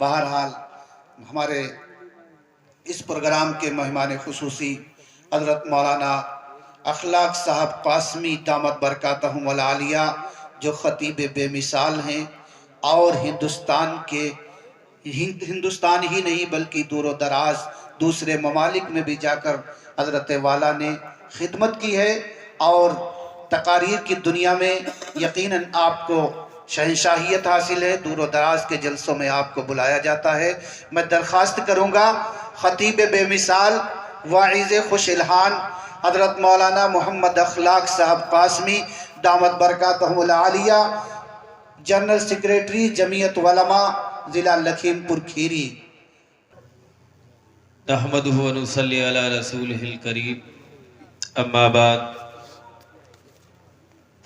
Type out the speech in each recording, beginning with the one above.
बहरहाल हमारे इस प्रोग्राम के मेहमान खुसूसी हज़रत मौलाना अखलाक साहब कासमी दामत बरकातहुम वल आलिया, जो ख़तीब बेमिसाल हैं और हिंदुस्तान ही नहीं बल्कि दूर दराज दूसरे ममालिक में भी जाकर हज़रत वाला ने खिदमत की है। और तकारीर की दुनिया में यकीनन आपको शहंशाहियत हासिल है, दूर दराज के जलसों में आपको बुलाया जाता है। मैं दरख्वास्त करूँगा ख़तीब बेमिसाल वाइज़ खुश इल्हान हज़रत मौलाना मोहम्मद अखलाक साहब कासमी दामत बरकातहुमुल आलिया, जनरल सेक्रेटरी जमीयत उलमा ज़िला लखीमपुर खीरी। नहमदुहु व नुसल्ली अला रसूलिहिल करीम, अम्मा बाद,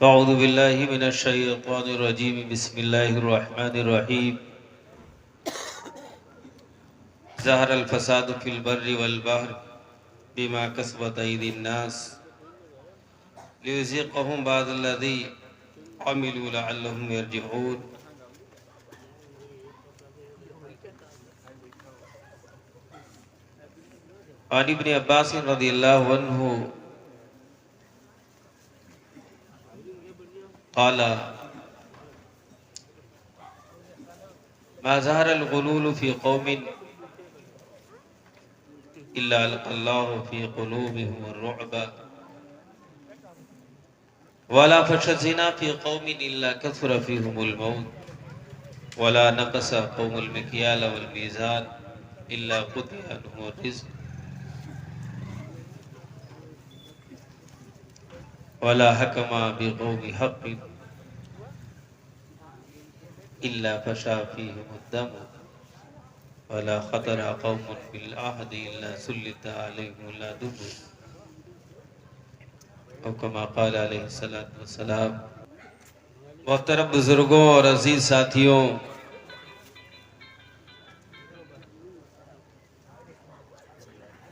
फ़अऊज़ु बिल्लाहि मिनश शैतानिर रजीम, बिस्मिल्लाहिर रहमानिर रहीम। ज़हरल फ़सादु फ़िल बर्रि वल बहरि बिमा कसबत अयदीन नास लियुज़ीक़हुम बअदल्लज़ी अमिलू लअल्लहुम यरजिऊन। अन इब्न अब्बास रज़ियल्लाहु अन्हु क़ाला मा ज़हरल गुलूलु फ़ी क़ौमिन इल्ला अलक़ल्लाहु फ़ी क़ुलूबिहिम अर्रुअब वला फशज़िना फ़ी क़ौमिन इल्ला कसुरा फ़ीहिमुल मौत वला नक़सा क़ौमुल मिक्याल वल मीज़ान इल्ला क़ुतिअ अन्हुमुर रिज़्क़ वला हकमा बिग़ौरि हक़्क़िन इल्ला फशा फ़ीहिमुद दम वला ख़तरा क़ौमुन बिल अहद इल्ला सुल्लिता अलैहिमुल अदुव्व औ कमा क़ाल अलैहिस्सलातु वस्सलाम। मोहतरम बुजुर्गों और अजीज साथियों,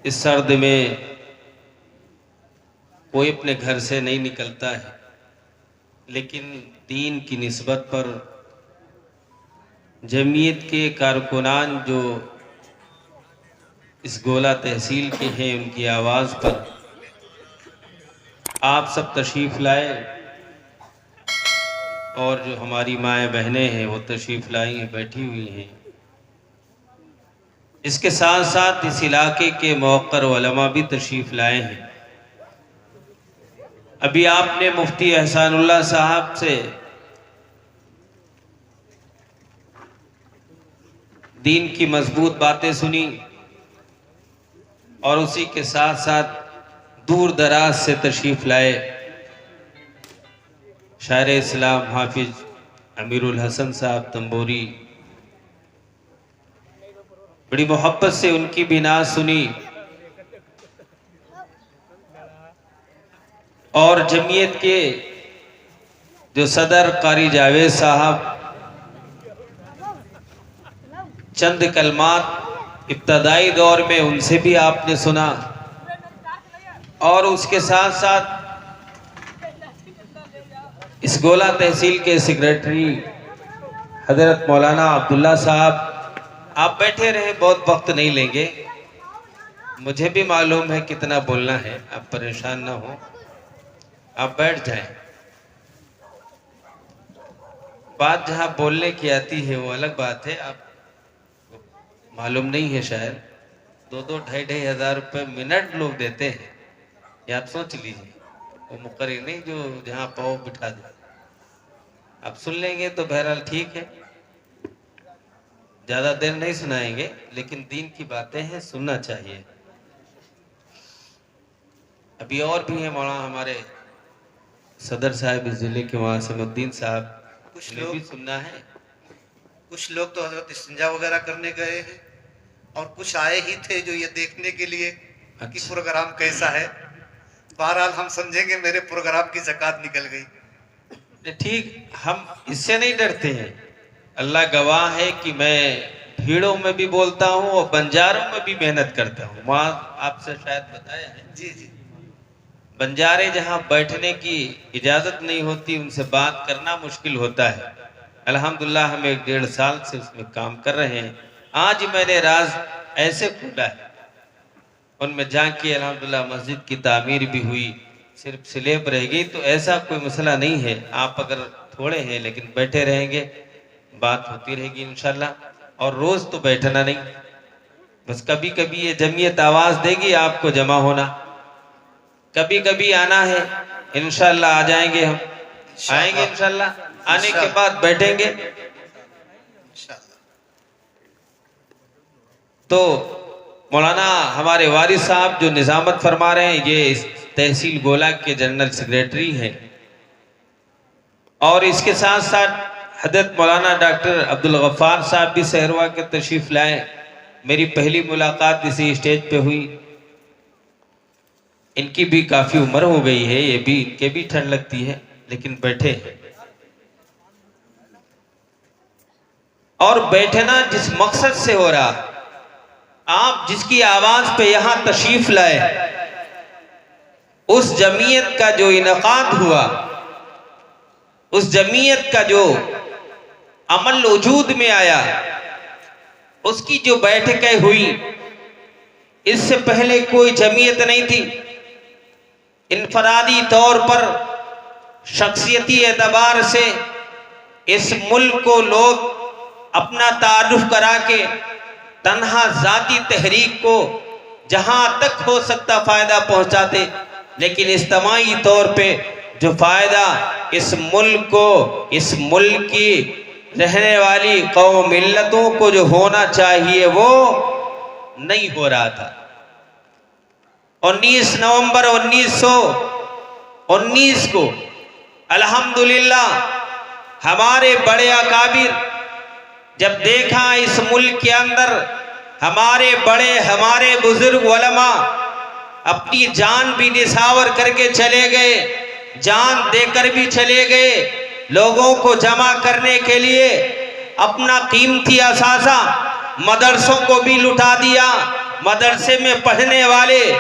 इस सर्द में कोई अपने घर से नहीं निकलता है, लेकिन दीन की निस्बत पर जमीयत के कारकुनान जो इस गोला तहसील के हैं, उनकी आवाज़ पर आप सब तशरीफ़ लाए और जो हमारी माएँ बहनें हैं वो तशरीफ़ लाई हैं, बैठी हुई हैं। इसके साथ साथ इस इलाके के मौक़र उलमा भी तशरीफ़ लाए हैं। अभी आपने मुफ्ती एहसानुल्लाह साहब से दीन की मजबूत बातें सुनी और उसी के साथ साथ दूर दराज से तशरीफ़ लाए शायर इस्लाम हाफिज अमीरुल हसन साहब तंबोरी, बड़ी मोहब्बत से उनकी भी नात सुनी और जमीयत के जो सदर कारी जावेद साहब चंद कलमात इब्तदाई दौर में उनसे भी आपने सुना और उसके साथ साथ इस गोला तहसील के सेक्रेटरी हजरत मौलाना अब्दुल्ला साहब, आप बैठे रहे, बहुत वक्त नहीं लेंगे, मुझे भी मालूम है कितना बोलना है, आप परेशान ना हो, आप बैठ जाएं। बात जहां बोलने की आती है वो अलग बात है, आप मालूम नहीं है शायद 2-2 ढाई हज़ार रुपये मिनट लोग देते हैं, ये आप सोच लीजिए। वो मुकर्री नहीं जो जहाँ पाओ बिठा दे, आप सुन लेंगे तो बहरहाल ठीक है, ज़्यादा देर नहीं सुनाएंगे, लेकिन दीन की बातें हैं, सुनना चाहिए। अभी और भी हैं मौलाना हमारे सदर साहब इस जिले के, वहाँ समुद्दीन साहब, कुछ लोग भी सुनना है। कुछ लोग तो हजरत इस्तिंजा वगैरह करने गए हैं और कुछ आए ही थे जो ये देखने के लिए कि प्रोग्राम कैसा है। बहरहाल हम समझेंगे मेरे प्रोग्राम की ज़कात निकल गई। ठीक, हम इससे नहीं डरते हैं, अल्लाह गवाह है कि मैं भीड़ों में भी बोलता हूँ और बंजारों में भी मेहनत करता हूँ। वहाँ आपसे शायद बताया है, जी जी, बंजारे जहाँ बैठने की इजाज़त नहीं होती, उनसे बात करना मुश्किल होता है। अल्हम्दुलिल्लाह हम 1-1.5 साल से उसमें काम कर रहे हैं आज मैंने राज ऐसे खोला है, उनमें जाके अल्हम्दुलिल्लाह मस्जिद की तामीर भी हुई, सिर्फ स्लेब रह गई। तो ऐसा कोई मसला नहीं है। आप अगर थोड़े हैं लेकिन बैठे रहेंगे, बात होती रहेगी इंशाल्लाह। और रोज तो बैठना नहीं, बस कभी कभी ये जमीयत आवाज देगी आपको जमा होना, कभी कभी आना है। इंशाल्लाह आ जाएंगे, हम आएंगे इंशाल्लाह। आने के बाद बैठेंगे। तो मौलाना हमारे वारिस साहब जो निजामत फरमा रहे हैं, ये इस तहसील गोला के जनरल सेक्रेटरी हैं। और इसके साथ साथ हजरत मौलाना डॉक्टर अब्दुल गफ्फार साहब भी सहरवा के तशरीफ लाए। मेरी पहली मुलाकात इसी स्टेज पे हुई। इनकी भी काफी उम्र हो गई है, ये भी इनके भी ठंड लगती है, लेकिन बैठे हैं। और बैठना जिस मकसद से हो रहा, आप जिसकी आवाज पे यहां तशरीफ लाए, उस जमीयत का जो इनकाद हुआ, उस जमीयत का जो अमल वजूद में आया, उसकी जो बैठकें हुई, इससे पहले कोई जमीयत नहीं थी। इनफरादी तौर पर शख्सियती एतबार से इस मुल्क को लोग अपना तारुफ करा के तन्हा जाती तहरीक को जहां तक हो सकता फायदा पहुंचाते, लेकिन इज्तिमाई तौर पे जो फायदा इस मुल्क को, इस मुल्क की रहने वाली कौम मिल्लतों को जो होना चाहिए वो नहीं हो रहा था। 19 नवंबर 1919 को अल्हम्दुलिल्लाह हमारे बड़े अकाबिर जब देखा इस मुल्क के अंदर हमारे बुजुर्ग उलमा अपनी जान भी निसावर करके चले गए, जान देकर भी चले गए, लोगों को जमा करने के लिए अपना कीमती असासा मदरसों को भी लुटा दिया, मदरसे में पढ़ने वाले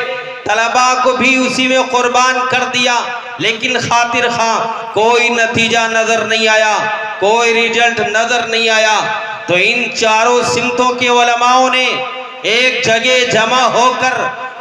तलबा को भी उसी में कुर्बान कर दिया। लेकिन खातिर खां कोई नतीजा नजर नहीं आया, कोई रिजल्ट नजर नहीं आया। तो इन चारों सिमतों के उलमाओं ने एक जगह जमा होकर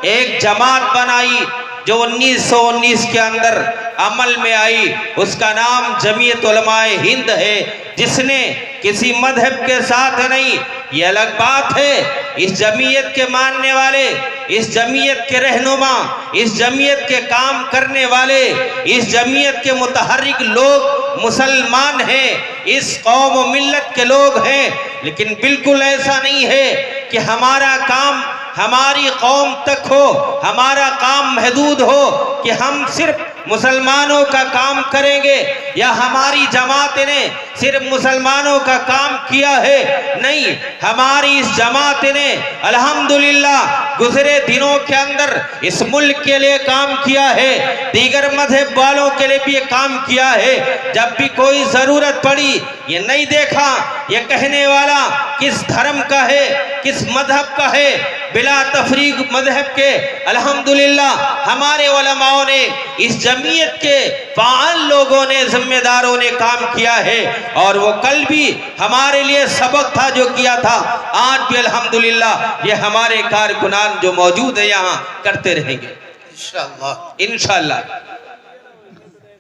एक जमात बनाई जो 1919 के अंदर अमल में आई। उसका नाम जमीयत उलमाए हिंद है, जिसने किसी मजहब के साथ नहीं, ये अलग बात है, इस जमीयत के मानने वाले, इस जमीयत के रहनुमा, इस जमीयत के काम करने वाले, इस जमीयत के मुतहर्रिक लोग मुसलमान हैं, इस कौम व मिल्लत के लोग हैं। लेकिन बिल्कुल ऐसा नहीं है कि हमारा काम हमारी कौम तक हो, हमारा काम महदूद हो कि हम सिर्फ मुसलमानों का काम करेंगे या हमारी जमात ने सिर्फ मुसलमानों का काम किया है। नहीं, हमारी इस जमात ने अल्हम्दुलिल्लाह गुजरे दिनों के अंदर इस मुल्क के लिए काम किया है, दीगर मजहब वालों के लिए भी काम किया है। जब भी कोई जरूरत पड़ी, ये नहीं देखा ये कहने वाला किस धर्म का है, किस मजहब का है, बिला तफरीक मजहब के अल्हम्दुलिल्लाह हमारे उलमाओं ने, इस जमीयत के फाल लोगों ने, जिम्मेदारों ने काम किया है। और वो कल भी हमारे लिए सबक था जो किया था, आज भी अल्हम्दुलिल्लाह ये हमारे कारकुनान जो मौजूद है यहाँ करते रहेंगे इंशाअल्लाह। इंशाअल्लाह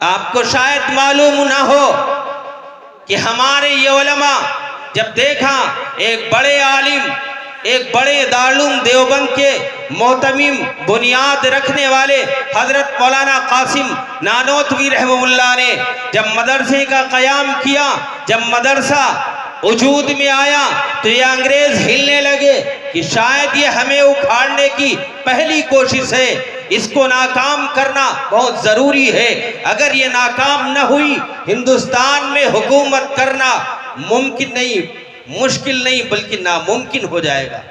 आपको शायद मालूम ना हो कि हमारे ये उलमा जब देखा एक बड़े आलिम, एक बड़े दारुल देवबंद के मोहतमीम बुनियाद रखने वाले हजरत मौलाना कासिम नानोतवी रहमतुल्लाह ने जब मदरसे का कयाम किया, जब मदरसा वजूद में आया, तो ये अंग्रेज हिलने लगे कि शायद ये हमें उखाड़ने की पहली कोशिश है, इसको नाकाम करना बहुत जरूरी है। अगर ये नाकाम न हुई, हिंदुस्तान में हुकूमत करना मुमकिन नहीं, मुश्किल नहीं बल्कि नामुमकिन हो जाएगा।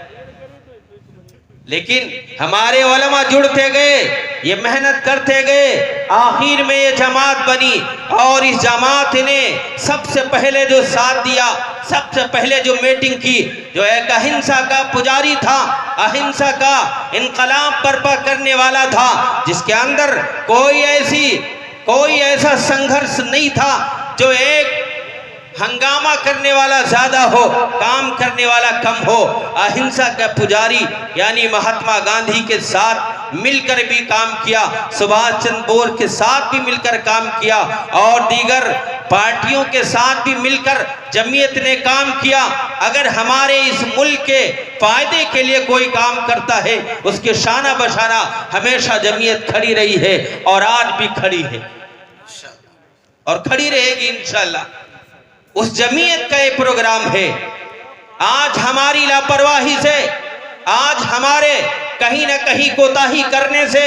लेकिन हमारे उलमा जुड़ते गए, ये मेहनत करते गए, आखिर में ये जमात बनी। और इस जमात ने सबसे पहले जो साथ दिया, सबसे पहले जो मीटिंग की, जो एक अहिंसा का पुजारी था, अहिंसा का इनकलाब बर्पा करने वाला था, जिसके अंदर कोई ऐसा संघर्ष नहीं था जो एक हंगामा करने वाला ज्यादा हो, काम करने वाला कम हो। अहिंसा का पुजारी यानी महात्मा गांधी के साथ मिलकर भी काम किया, सुभाष चंद्र बोस के साथ भी मिलकर काम किया और दीगर पार्टियों के साथ भी मिलकर जमीयत ने काम किया। अगर हमारे इस मुल्क के फायदे के लिए कोई काम करता है, उसके शाना बशाना हमेशा जमीयत खड़ी रही है और आज भी खड़ी है और खड़ी रहेगी इंशाअल्लाह। उस जमीयत का एक प्रोग्राम है। आज हमारी लापरवाही से, आज हमारे कहीं ना कहीं कोताही करने से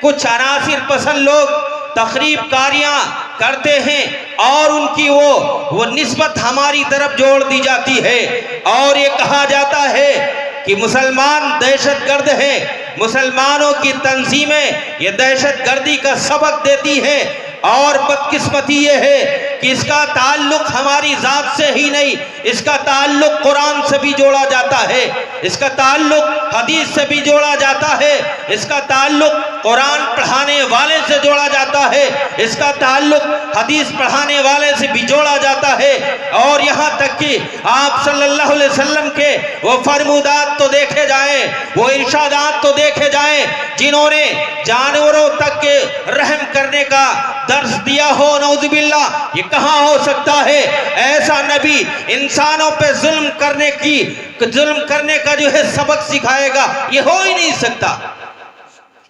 कुछ अनासिर पसंद लोग तखरीबकारियां करते हैं और उनकी वो निस्बत हमारी तरफ जोड़ दी जाती है और ये कहा जाता है कि मुसलमान दहशतगर्द है, मुसलमानों की तंजीमें ये दहशतगर्दी का सबक देती है। और बदकिस्मती ये है कि इसका ताल्लुक हमारी जात से ही नहीं, इसका ताल्लुक कुरान से भी जोड़ा जाता है, इसका ताल्लुक हदीस से भी जोड़ा जाता है, इसका ताल्लुक कुरान पढ़ाने वाले से जोड़ा जाता है, इसका ताल्लुक हदीस पढ़ाने वाले से भी जोड़ा जाता है। और यहाँ तक कि आप सल्लल्लाहु अलैहि वसल्लम के वो फरमूदात तो देखे जाएं, वो इरशादात तो देखे जाएं जिन्होंने जानवरों तक के रहम करने का दर्श दिया हो। नौजुबिल्लाह, ये कहाँ हो सकता है? ऐसा नबी इंसानों पे जुल्म करने का जो है सबक सिखाएगा, ये हो ही नहीं सकता।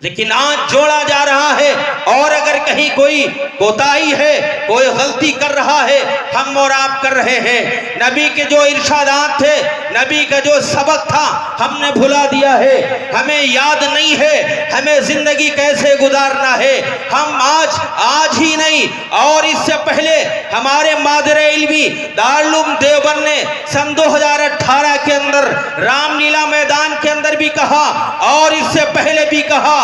लेकिन आज जोड़ा जा रहा है और अगर कहीं कोई कोताही है, कोई गलती कर रहा है, हम और आप कर रहे हैं। नबी के जो इरशादात थे, नबी का जो सबक था, हमने भुला दिया है, हमें याद नहीं है हमें जिंदगी कैसे गुजारना है। हम आज ही नहीं और इससे पहले हमारे मादरे इल्मी दारुल उलूम देवबंद ने सन 2018 के अंदर रामलीला मैदान के अंदर भी कहा और इससे पहले भी कहा,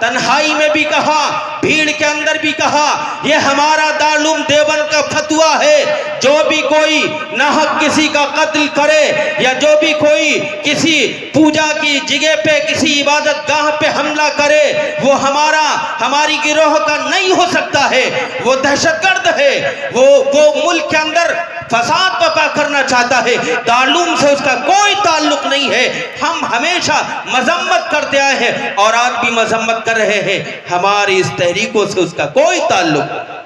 तन्हाई में भी कहा, भीड़ के अंदर भी कहा, ये हमारा दारुल उलूम देवबंद का फतवा है। जो भी कोई नाहक किसी का कत्ल करे या जो भी कोई किसी पूजा की जगह पे, किसी इबादत गाह पे हमला करे, वो हमारी गिरोह का नहीं हो सकता है, वो दहशतगर्द है, वो मुल्क के अंदर फसाद बर्पा करना चाहता है। दारुल उलूम से उसका कोई ताल्लुक नहीं है। हम हमेशा मजम्मत करते आए हैं और आज भी मजम्मत कर रहे हैं। हमारी इस तहरीकों से उसका कोई ताल्लुक,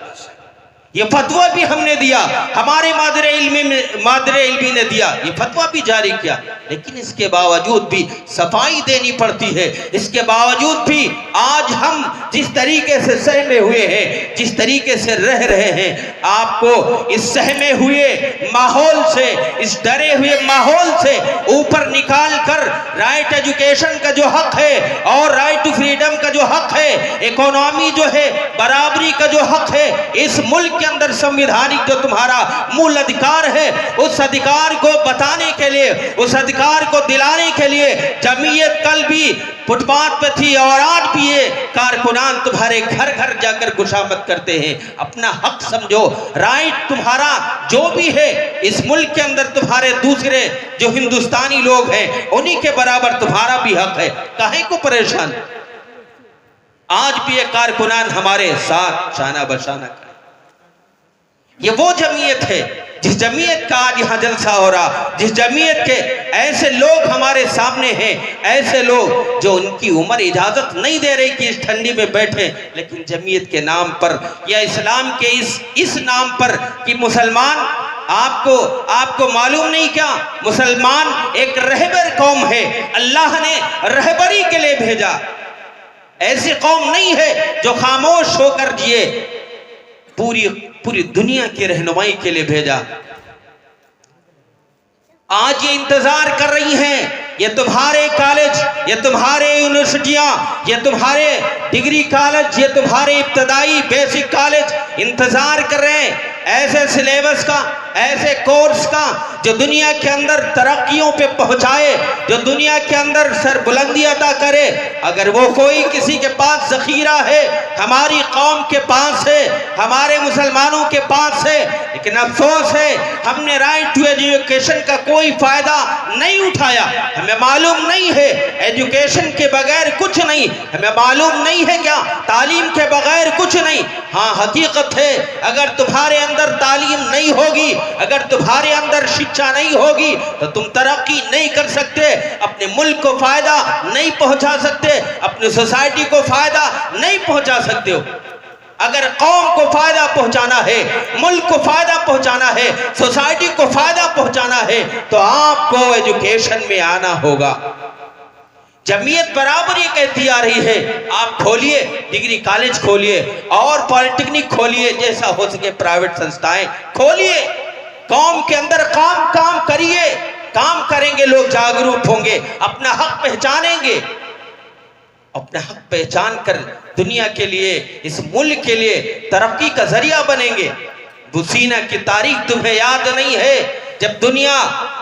ये फतवा भी हमने दिया, हमारे मादरे इल्मी ने दिया, ये फतवा भी जारी किया, लेकिन इसके बावजूद भी सफाई देनी पड़ती है। इसके बावजूद भी आज हम जिस तरीके से सहमे हुए हैं, जिस तरीके से रह रहे हैं, आपको इस सहमे हुए माहौल से, इस डरे हुए माहौल से ऊपर निकाल कर राइट एजुकेशन का जो हक है और राइट टू फ्रीडम का जो हक है, इकोनॉमी जो है, बराबरी का जो हक है, इस मुल्क के अंदर संविधानिक जो तुम्हारा मूल अधिकार है, उस अधिकार को बताने के लिए, उस अधिकार को दिलाने के लिए जमीयत कल भी फुटपाथ पे थी और आज भी ये कारकुनान तुम्हारे घर घर जाकर खुशामद करते हैं। अपना हक समझो, राइट तुम्हारा जो भी है इस मुल्क के अंदर, तुम्हारे दूसरे जो हिंदुस्तानी लोग हैं उन्हीं के बराबर तुम्हारा भी हक है। काहे को परेशान? आज भी ये कारकुनान हमारे साथ शाना बशाना करे। ये वो जमीयत है जिस जमीयत का आज यहाँ जलसा हो रहा, जिस जमीयत के ऐसे लोग हमारे सामने हैं, ऐसे लोग जो उनकी उम्र इजाजत नहीं दे रही कि इस ठंडी में बैठे, लेकिन जमीयत के नाम पर या इस्लाम के इस नाम पर कि मुसलमान, आपको मालूम नहीं क्या, मुसलमान एक रहबर कौम है, अल्लाह ने रहबरी के लिए भेजा। ऐसी कौम नहीं है जो खामोश होकर जिए, पूरी दुनिया की रहनुमाई के लिए भेजा। आज ये इंतजार कर रही हैं, ये तुम्हारे कॉलेज, ये तुम्हारे यूनिवर्सिटियां, ये तुम्हारे डिग्री कॉलेज, ये तुम्हारे इब्तदाई बेसिक कॉलेज इंतजार कर रहे हैं ऐसे सिलेबस का, ऐसे कोर्स का जो दुनिया के अंदर तरक्कियों पे पहुंचाए, जो दुनिया के अंदर सरबुलंदी अता करे। अगर वो कोई किसी के पास जखीरा है, हमारी कौम के पास है, हमारे मुसलमानों के पास है, लेकिन अफसोस है हमने राइट टू एजुकेशन का कोई फायदा नहीं उठाया। हमें मालूम नहीं है एजुकेशन के बगैर कुछ नहीं, हमें मालूम नहीं है क्या तालीम के बगैर कुछ नहीं। हाँ हकीकत है, अगर तुम्हारे अंदर तालीम नहीं होगी, अगर तुम्हारे अंदर शिक्षा नहीं होगी तो तुम तरक्की नहीं कर सकते, अपने मुल्क को फायदा नहीं पहुंचा सकते, अपनी सोसाइटी को फायदा नहीं पहुंचा सकते हो। अगर कौम को फायदा पहुंचाना है, मुल्क को फायदा पहुंचाना है, सोसाइटी को फायदा पहुंचाना है तो आपको एजुकेशन में आना होगा। जमीयत बराबर ये कहती आ रही है, आप खोलिए डिग्री कॉलेज खोलिए और पॉलिटेक्निक खोलिए, जैसा हो सके प्राइवेट संस्थाएं खोलिए, कौम के अंदर काम करिए, काम करेंगे लोग जागरूक होंगे, अपना हक पहचानेंगे, अपना हक पहचान कर दुनिया के लिए, इस मुल्क के लिए तरक्की का जरिया बनेंगे। बुसीना की तारीख तुम्हें याद नहीं है, जब दुनिया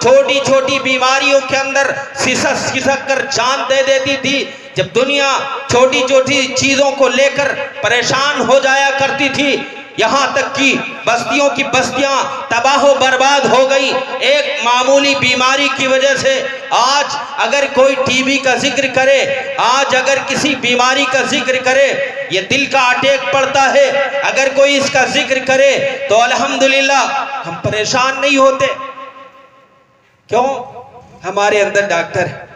छोटी छोटी बीमारियों के अंदर सिसक कर जान दे देती थी, जब दुनिया छोटी छोटी चीजों को लेकर परेशान हो जाया करती थी, यहाँ तक कि बस्तियों की बस्तियां तबाह बर्बाद हो गई एक मामूली बीमारी की वजह से। आज अगर कोई टीबी का जिक्र करे, आज अगर किसी बीमारी का जिक्र करे, ये दिल का अटैक पड़ता है, अगर कोई इसका जिक्र करे तो अल्हम्दुलिल्लाह हम परेशान नहीं होते। क्यों? हमारे अंदर डॉक्टर है।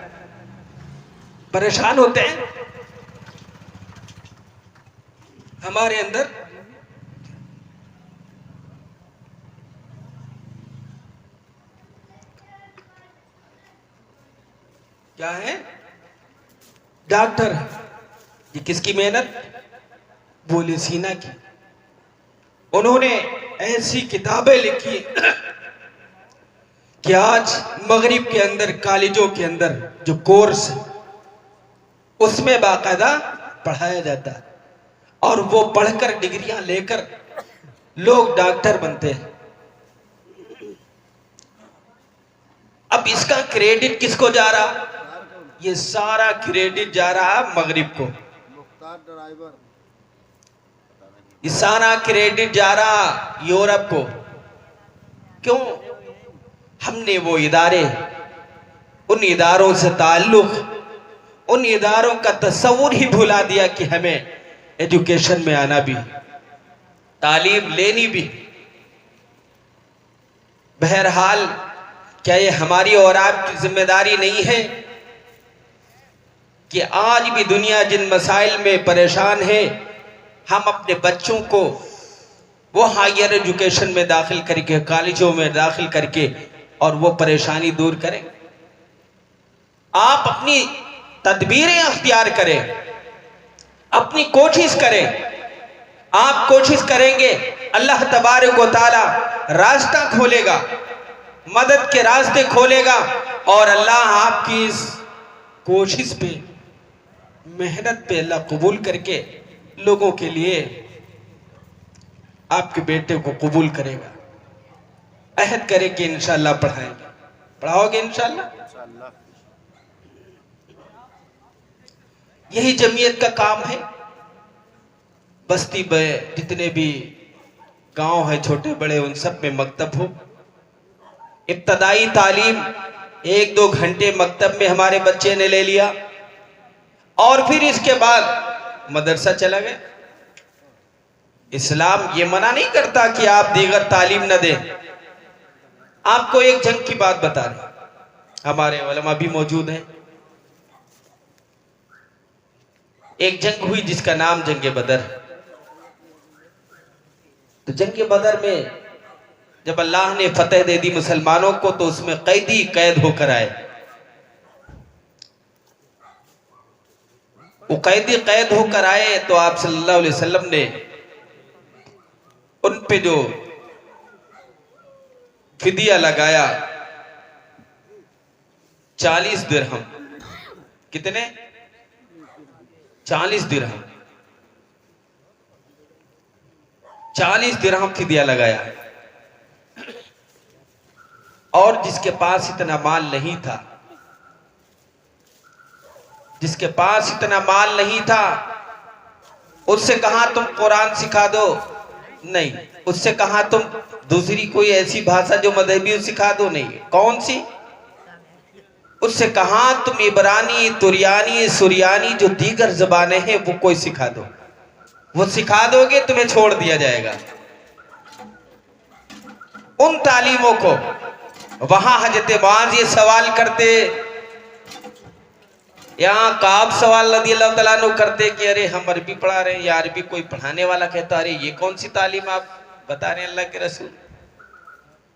परेशान होते हैं हमारे अंदर क्या है? डॉक्टर। ये किसकी मेहनत? बोले सीना की। उन्होंने ऐसी किताबें लिखी कि आज मगरिब के अंदर कॉलेजों के अंदर जो कोर्स उसमें बाकायदा पढ़ाया जाता है और वो पढ़कर डिग्रियां लेकर लोग डॉक्टर बनते हैं। अब इसका क्रेडिट किसको जा रहा? ये सारा क्रेडिट जा रहा मगरिब को, ये सारा क्रेडिट जा रहा यूरोप को। क्यों? हमने वो इदारे, उन इदारों से ताल्लुक, उन इदारों का तस्वुर ही भुला दिया कि हमें एजुकेशन में आना भी, तालीम लेनी भी। बहरहाल क्या ये हमारी और आपकी जिम्मेदारी नहीं है कि आज भी दुनिया जिन मसाइल में परेशान है, हम अपने बच्चों को वो हायर एजुकेशन में दाखिल करके, कॉलेजों में दाखिल करके और वो परेशानी दूर करें। आप अपनी तदबीरें अख्तियार करें, अपनी कोशिश करें। आप कोशिश करेंगे, अल्लाह तबारक व तआला रास्ता खोलेगा, मदद के रास्ते खोलेगा और अल्लाह आपकी इस कोशिश पे, मेहनत पे अल्लाह कबूल करके लोगों के लिए आपके बेटे को कबूल करेगा। अहद करे कि इंशाअल्लाह पढ़ाएंगे। पढ़ाओगे इंशाअल्लाह? यही जमीयत का काम है। बस्ती में जितने भी गांव है छोटे बड़े, उन सब में मकतब हो। इब्तदाई तालीम 1-2 घंटे मकतब में हमारे बच्चे ने ले लिया और फिर इसके बाद मदरसा चला गया। इस्लाम ये मना नहीं करता कि आप दीगर तालीम न दें। आपको एक जंग की बात बता रहे, हमारे उलमा भी मौजूद हैं। एक जंग हुई जिसका नाम जंग बदर। तो जंग बदर में जब अल्लाह ने फतेह दे दी मुसलमानों को, तो उसमें कैदी कैद होकर आए। वो कैदी कैद होकर आए तो आप सल्लल्लाहु अलैहि वसल्लम ने उन पे जो फिदिया लगाया 40 दिरहम। कितने? 40 दिरहम। 40 दिरहम फिदिया लगाया। और जिसके पास इतना माल नहीं था, जिसके पास इतना माल नहीं था, उससे कहा तुम कुरान सिखा दो, नहीं। उससे कहा तुम दूसरी कोई ऐसी भाषा जो मजहबी सिखा दो, नहीं। कौन सी? उससे कहा तुम इब्रानी, तुरियानी, सुरियानी जो दीगर जबानें हैं वो कोई सिखा दो। वो सिखा दोगे तुम्हें छोड़ दिया जाएगा। उन तालीमों को वहां हजरत मुआज ये सवाल करते, यहाँ काब सवाल रज़ियल्लाहु तआला अन्हु करते कि अरे हम अरबी पढ़ा रहे हैं, या अरबी कोई पढ़ाने वाला कहता अरे ये कौन सी तालीम आप बता रहे हैं अल्लाह के रसूल।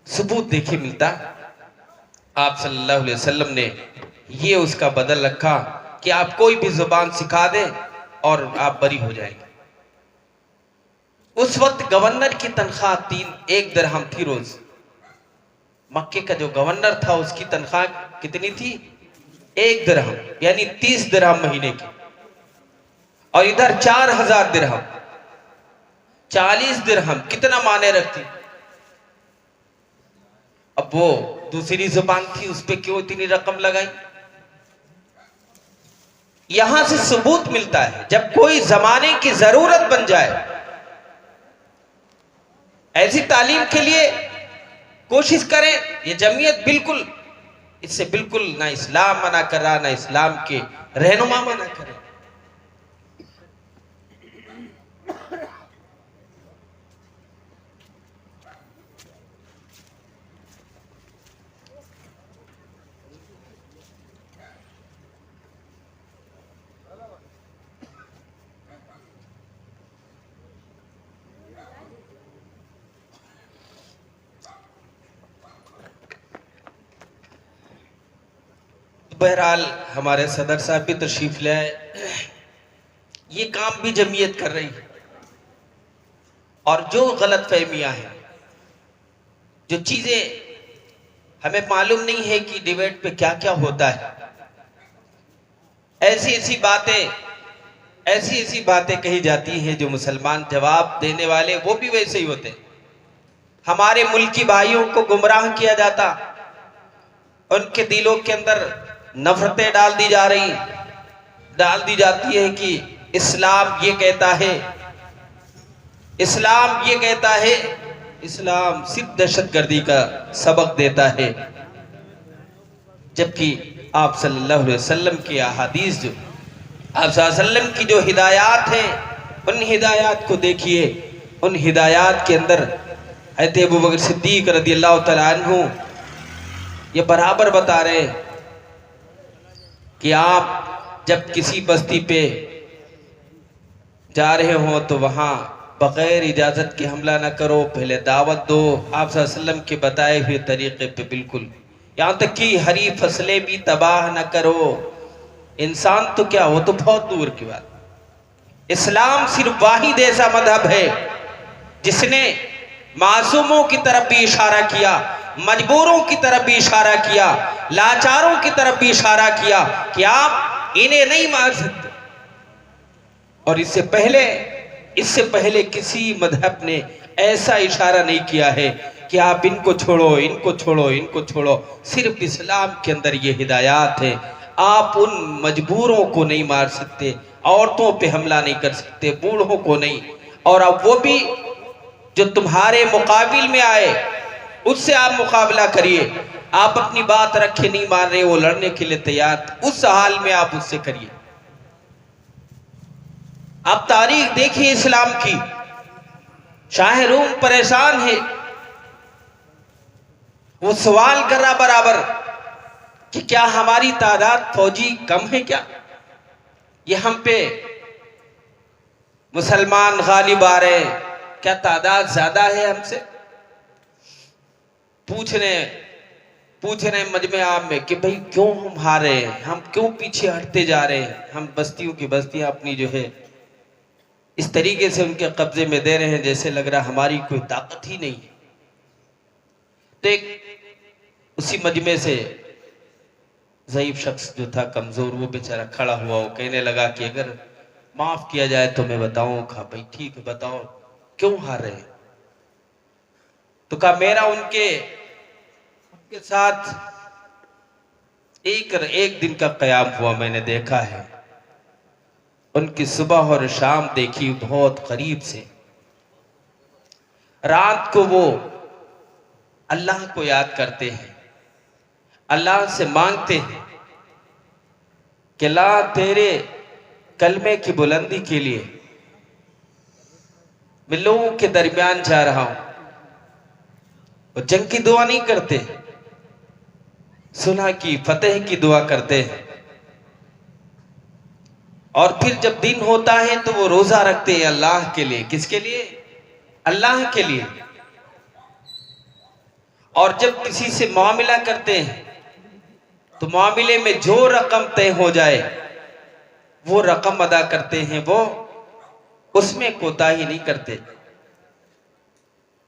सबूत देखिए मिलता, आप सल्लल्लाहु अलैहि वसल्लम ने ये उसका बदल रखा कि आप कोई भी जुबान सिखा दें और आप बरी हो जाएंगे। उस वक्त गवर्नर की तनख्वाह 1 दिरहम थी रोज। मक्के का जो गवर्नर था उसकी तनख्वाह कितनी थी? 1 दिरहम, यानी 30 दिरहम महीने की। और इधर 4000 दिरहम, 40 दिरहम कितना माने रखती। अब वो दूसरी जुबान थी, उस पे क्यों इतनी रकम लगाई? यहां से सबूत मिलता है जब कोई जमाने की जरूरत बन जाए, ऐसी तालीम के लिए कोशिश करें। ये जमीयत बिल्कुल इससे बिल्कुल ना इस्लाम मना कर रहा, ना इस्लाम के रहनुमा मना कर रहे। बहरहाल हमारे सदर साहब भी तशरीफ ले आए। ये काम भी जमीयत कर रही है। और जो गलत फहमियां हैं, जो चीजें हमें मालूम नहीं है कि डिबेट पे क्या क्या होता है, ऐसी ऐसी बातें कही जाती हैं जो मुसलमान जवाब देने वाले वो भी वैसे ही होते हैं। हमारे मुल्की भाइयों को गुमराह किया जाता, उनके दिलों के अंदर नफरतें डाल दी जाती है कि इस्लाम ये कहता है, इस्लाम ये कहता है, इस्लाम सिर्फ दहशतगर्दी का सबक देता है। जबकि आप सल्लल्लाहु अलैहि वसल्लम की अहादीस, जो आप सल्लल्लाहु अलैहि वसल्लम की जो हिदायत हैं, उन हिदायत को देखिए। उन हिदायत के अंदर हज़रत अबू बकर सिद्दीक रज़ियल्लाहु तआला अन्हु ये बराबर बता रहे हैं कि आप जब किसी बस्ती पे जा रहे हो तो वहां बगैर इजाजत के हमला ना करो, पहले दावत दो आप सल्लल्लाहु अलैहि वसल्लम के बताए हुए तरीके पे, बिल्कुल यहां तक कि हरी फसलें भी तबाह ना करो। इंसान तो क्या, वो तो बहुत दूर की बात। इस्लाम सिर्फ वाहिद ऐसा मजहब है जिसने मासूमों की तरफ भी इशारा किया, मजबूरों की तरफ भी इशारा किया, लाचारों की तरफ भी इशारा किया कि आप इन्हें नहीं मार सकते। और इससे पहले किसी मजहब ने ऐसा इशारा नहीं किया है कि आप इनको छोड़ो, इनको छोड़ो, इनको छोड़ो। सिर्फ इस्लाम के अंदर ये हिदायत है। आप उन मजबूरों को नहीं मार सकते, औरतों पे हमला नहीं कर सकते, बूढ़ों को नहीं। और अब वो भी जो तुम्हारे मुकाबिल में आए उससे आप मुकाबला करिए। आप अपनी बात रखे नहीं मान रहे, वो लड़ने के लिए तैयार, उस हाल में आप उससे करिए। आप तारीख देखिए इस्लाम की, शाह रूम परेशान है, वो सवाल कर रहा बराबर कि क्या हमारी तादाद फौजी कम है, क्या ये हम पे मुसलमान गालिब आ रहे हैं, क्या तादाद ज्यादा है हमसे। पूछ रहे मजमे आम में कि भाई क्यों हम हार रहे हैं, हम क्यों पीछे हटते जा रहे हैं। हम बस्तियों की बस्तियां अपनी जो है इस तरीके से उनके कब्जे में दे रहे हैं जैसे लग रहा हमारी कोई ताकत ही नहीं है। तो एक उसी मजमे से ज़ईफ शख्स जो था, कमजोर, वो बेचारा खड़ा हुआ, वो कहने लगा कि अगर माफ किया जाए तो मैं बताऊं। कहा भाई ठीक है, बताओ क्यों हार रहे हैं। तो कहा मेरा उनके साथ एक दिन का क़याम हुआ, मैंने देखा है उनकी सुबह और शाम देखी बहुत करीब से। रात को वो अल्लाह को याद करते हैं, अल्लाह से मांगते हैं कि अल्लाह तेरे कलमे की बुलंदी के लिए मैं लोगों के दरमियान जा रहा हूं, वो जंग की दुआ नहीं करते, सुलह की, फतेह की दुआ करते हैं। और फिर जब दिन होता है तो वो रोजा रखते हैं अल्लाह के लिए। किसके लिए? अल्लाह के लिए। और जब किसी से मामला करते हैं तो मामले में जो रकम तय हो जाए वो रकम अदा करते हैं, वो उसमें कोताही नहीं करते।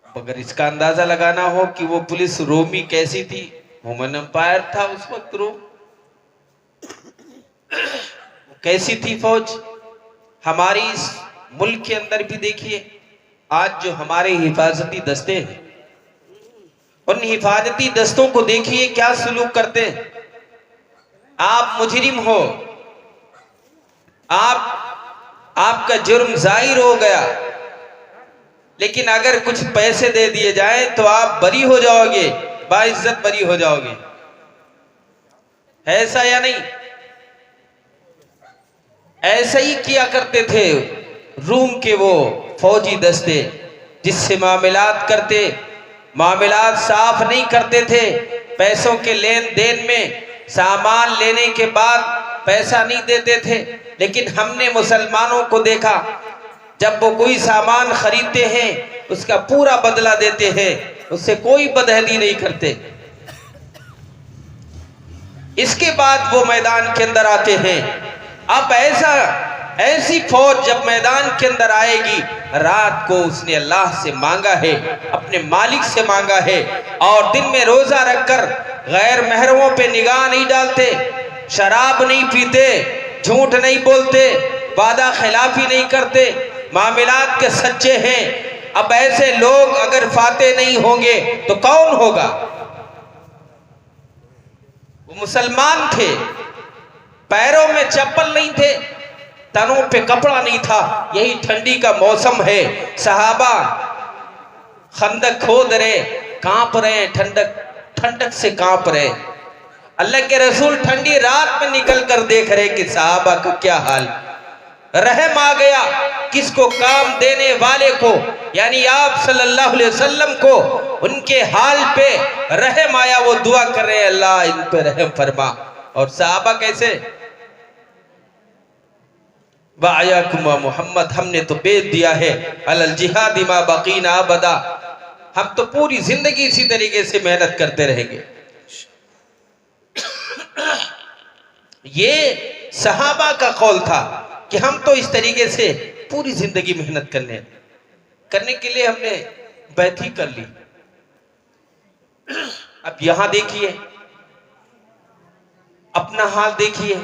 अगर इसका अंदाजा लगाना हो कि वो पुलिस रोमी कैसी थी, रोमन एम्पायर था उस वक्त, रोम कैसी थी फौज। हमारी इस मुल्क के अंदर भी देखिए, आज जो हमारे हिफाजती दस्ते हैं, उन हिफाजती दस्तों को देखिए क्या सुलूक करते हैं। आप मुजरिम हो, आपका जुर्म जाहिर हो गया, लेकिन अगर कुछ पैसे दे दिए जाए तो आप बरी हो जाओगे, बाइज्जत बरी हो जाओगे। ऐसा या नहीं? ऐसा ही किया करते थे रूम के वो फौजी दस्ते, जिससे मामलात करते, मामलात साफ नहीं करते थे। पैसों के लेन देन में सामान लेने के बाद पैसा नहीं देते थे। लेकिन हमने मुसलमानों को देखा, जब वो कोई सामान खरीदते हैं उसका पूरा बदला देते हैं, उससे कोई बदहली नहीं करते। इसके बाद वो मैदान के अंदर आते हैं। अब ऐसी फौज जब मैदान के अंदर आएगी, रात को उसने अल्लाह से मांगा है, अपने मालिक से मांगा है, और दिन में रोजा रखकर गैर महरमों पे निगाह नहीं डालते, शराब नहीं पीते, झूठ नहीं बोलते, वादा खिलाफी नहीं करते, मामलात के सच्चे हैं। अब ऐसे लोग अगर फाते नहीं होंगे तो कौन होगा? वो मुसलमान थे, पैरों में चप्पल नहीं थे, तनों पे कपड़ा नहीं था। यही ठंडी का मौसम है, सहाबा खंदक खोद रहे, कांप रहे, ठंडक से कांप रहे। अल्लाह के रसूल ठंडी रात में निकल कर देख रहे कि सहाबा का क्या हाल। रहम आ गया किसको? काम देने वाले को, यानी आप सल्लल्लाहु अलैहि वसल्लम को उनके हाल पे रहम आया। वो दुआ कर रहे, अल्लाह इन पे रहम फरमा। और सहाबा कैसे? वायाकुमा मोहम्मद, हमने तो बेच दिया है अलल जिहाद मा बकीना अबदा, हम तो पूरी जिंदगी इसी तरीके से मेहनत करते रहेंगे। ये सहाबा का कौल था कि हम तो इस तरीके से पूरी जिंदगी मेहनत करने के लिए हमने बैत ही कर ली। अब यहां देखिए, अपना हाल देखिए,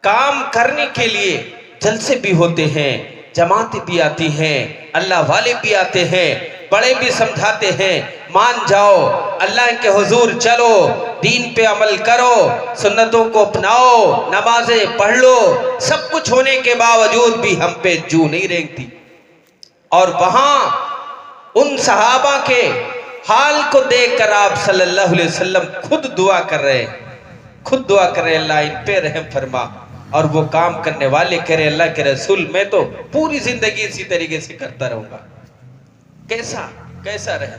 काम करने के लिए जलसे भी होते हैं, जमातें भी आती हैं, अल्लाह वाले भी आते हैं, बड़े भी समझाते हैं, मान जाओ, अल्लाह के हुजूर चलो, दीन पे अमल करो, सुन्नतों को अपनाओ, नमाजें पढ़ लो। सब कुछ होने के बावजूद भी हम पे जू नहीं रेंगती। और वहां उन सहाबा के हाल को देखकर आप सल्लल्लाहु अलैहि वसल्लम खुद दुआ कर रहे, अल्लाह इन पे रहम फरमा। और वो काम करने वाले कह रहे, अल्लाह के रसूल मैं तो पूरी जिंदगी इसी तरीके से करता रहूंगा। कैसा रहे?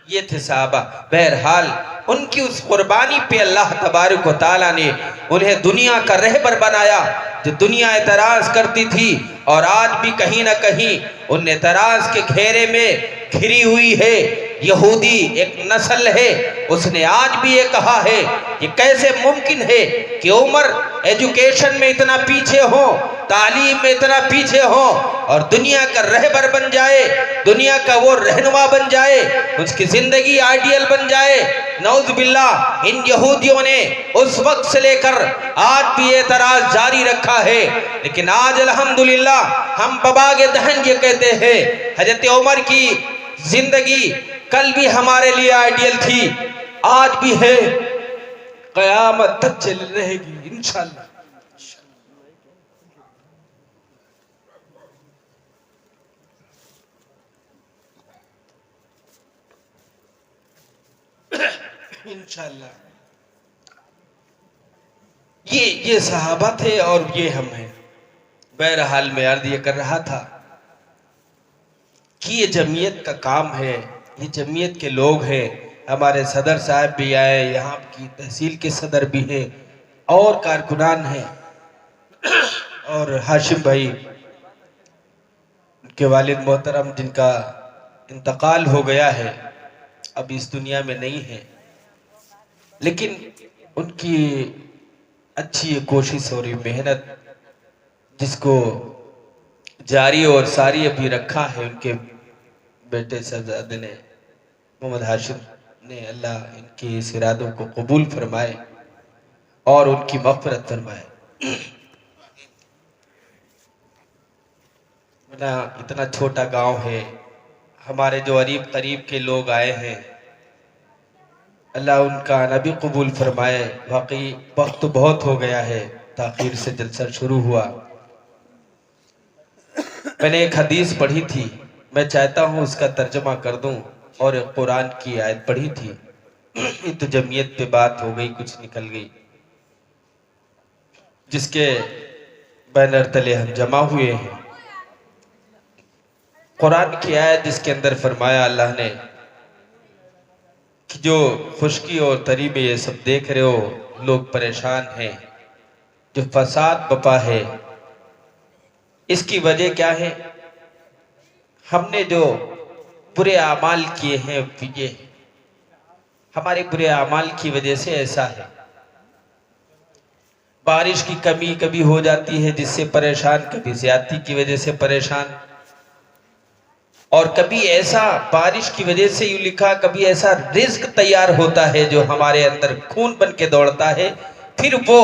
ये थे सहाबा। बहरहाल उनकी उस कुर्बानी पे अल्लाह तबारक व तआला ने उन्हें दुनिया का रहबर बनाया। जो दुनिया एतराज करती थी, और आज भी कहीं ना कहीं उन एतराज के घेरे में घिरी हुई है, यहूदी एक नस्ल है, उसने आज भी ये कहा है कि कैसे मुमकिन है कि उमर एजुकेशन में इतना पीछे हो, तालीम में इतना पीछे हो, और दुनिया का रहबर बन जाए, दुनिया का वो रहनुमा बन जाए, उसकी जिंदगी आइडियल बन जाए। नौज़ बिल्लाह, इन यहूदियों ने उस वक्त से लेकर आज भी एतराज जारी रखा है। लेकिन आज अल्हम्दुलिल्लाह हम बबागे दहन ये कहते हैं, हजरत उमर की जिंदगी कल भी हमारे लिए आइडियल थी, आज भी है, क़यामत तक चल रहेगी इंशाअल्लाह। इंशाअल्लाह। ये सहाबा थे और ये हम हैं। बहरहाल मैं अर्ज ये कर रहा था कि ये जमीयत का काम है, ये जमीयत के लोग हैं। हमारे सदर साहब भी आए, यहाँ की तहसील के सदर भी हैं और कारकुनान हैं, और हाशिम भाई उनके वालिद मोहतरम जिनका इंतकाल हो गया है, अब इस दुनिया में नहीं है, लेकिन उनकी अच्छी कोशिश और मेहनत जिसको जारी और सारी अभी रखा है उनके बेटे साहबजादे ने, मोहम्मद हाशिम ने, अल्लाह इनके इस इरादों को कबूल फरमाए और उनकी मग़फ़िरत फरमाए। मेरा इतना छोटा गांव है, हमारे जो करीब करीब के लोग आए हैं, अल्लाह उनका आना भी कबूल फरमाए। वाकई वक्त तो बहुत हो गया है, ताख़ीर से जलसा शुरू हुआ। मैंने एक हदीस पढ़ी थी, मैं चाहता हूँ उसका तर्जमा कर दूं, और एक कुरान की आयत पढ़ी थी। ये तो जमीयत पे बात हो गई, कुछ निकल गई, जिसके बैनर तले हम जमा हुए हैं। कुरान की आयत जिसके अंदर फरमाया अल्लाह ने कि जो खुशकी और तरी में ये सब देख रहे हो, लोग परेशान हैं, जो फसाद बपा है, इसकी वजह क्या है? हमने जो बुरे आमाल किए हैं, ये हमारे बुरे आमाल की वजह से ऐसा है। बारिश की कमी कभी हो जाती है जिससे परेशान, कभी ज्यादती की वजह से परेशान, और कभी ऐसा बारिश की वजह से यूं लिखा, कभी ऐसा रिज्क तैयार होता है जो हमारे अंदर खून बन के दौड़ता है, फिर वो